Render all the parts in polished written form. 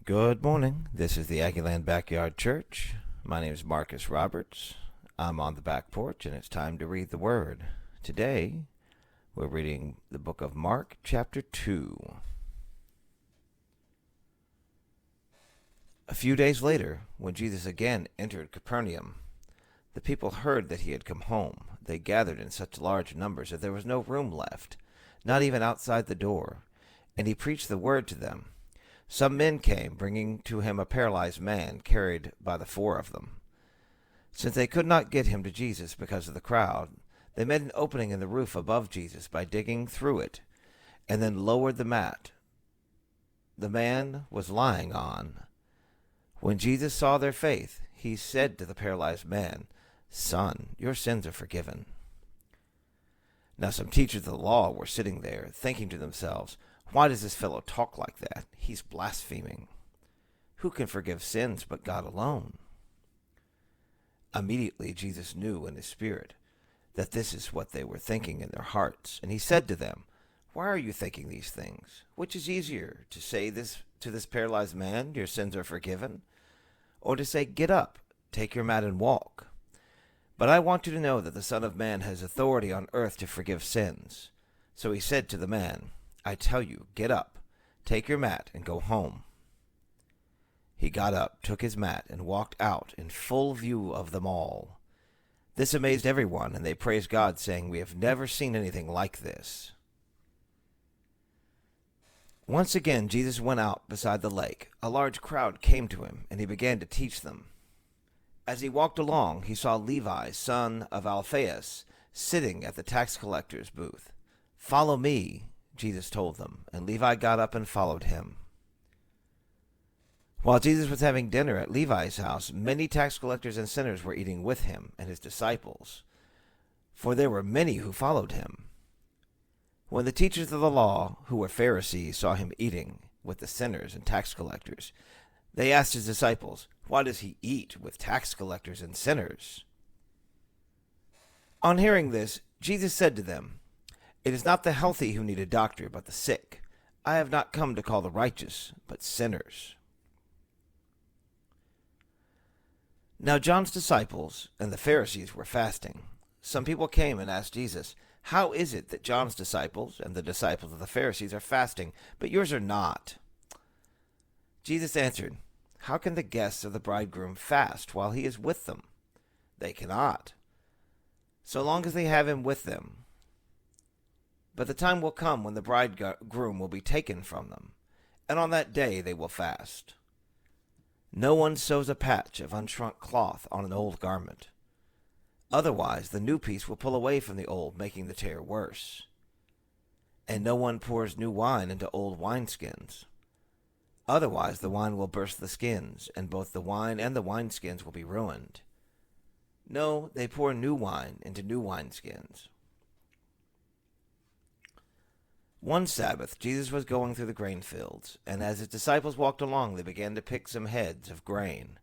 Good morning. This is the Aggieland Backyard Church. My name is Marcus Roberts. I'm on the back porch, and it's time to read the Word. Today, we're reading the book of Mark, chapter 2. A few days later, when Jesus again entered Capernaum, the people heard that he had come home. They gathered in such large numbers that there was no room left, not even outside the door, and he preached the word to them. Some men came, bringing to him a paralyzed man, carried by the four of them. Since they could not get him to Jesus because of the crowd, they made an opening in the roof above Jesus by digging through it, and then lowered the mat the man was lying on. When Jesus saw their faith, he said to the paralyzed man, "Son, your sins are forgiven." Now some teachers of the law were sitting there, thinking to themselves, "Why does this fellow talk like that? He's blaspheming. Who can forgive sins but God alone?" Immediately Jesus knew in his spirit that this is what they were thinking in their hearts, and he said to them, "Why are you thinking these things? Which is easier, to say this to this paralyzed man, 'Your sins are forgiven,' or to say, 'Get up, take your mat and walk'? But I want you to know that the Son of Man has authority on earth to forgive sins." So he said to the man, "I tell you, get up, take your mat, and go home." He got up, took his mat, and walked out in full view of them all. This amazed everyone, and they praised God, saying, "We have never seen anything like this." Once again Jesus went out beside the lake. A large crowd came to him, and he began to teach them. As he walked along, he saw Levi, son of Alphaeus, sitting at the tax collector's booth. "Follow me," Jesus told them, and Levi got up and followed him. While Jesus was having dinner at Levi's house, many tax collectors and sinners were eating with him and his disciples, for there were many who followed him. When the teachers of the law, who were Pharisees, saw him eating with the sinners and tax collectors, they asked his disciples, "Why does he eat with tax collectors and sinners?" On hearing this, Jesus said to them, "It is not the healthy who need a doctor, but the sick. I have not come to call the righteous, but sinners." Now John's disciples and the Pharisees were fasting. Some people came and asked Jesus, "How is it that John's disciples and the disciples of the Pharisees are fasting, but yours are not?" Jesus answered, "How can the guests of the bridegroom fast while he is with them? They cannot, so long as they have him with them. But the time will come when the bridegroom will be taken from them, and on that day they will fast. No one sews a patch of unshrunk cloth on an old garment. Otherwise the new piece will pull away from the old, making the tear worse. And no one pours new wine into old wineskins. Otherwise the wine will burst the skins, and both the wine and the wineskins will be ruined. No, they pour new wine into new wineskins." One Sabbath, Jesus was going through the grain fields, and as his disciples walked along, they began to pick some heads of grain.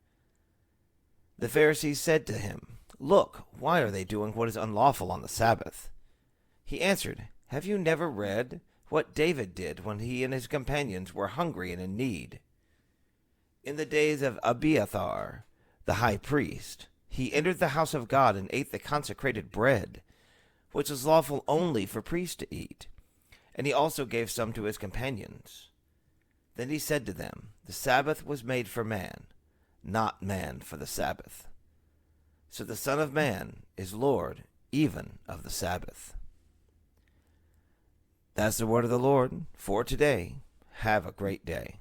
The Pharisees said to him, "Look, why are they doing what is unlawful on the Sabbath?" He answered, "Have you never read what David did when he and his companions were hungry and in need? In the days of Abiathar, the high priest, he entered the house of God and ate the consecrated bread, which is lawful only for priests to eat. And he also gave some to his companions. Then he said to them, 'The Sabbath was made for man, not man for the Sabbath. So the Son of Man is Lord even of the Sabbath.'" That's the word of the Lord for today. Have a great day.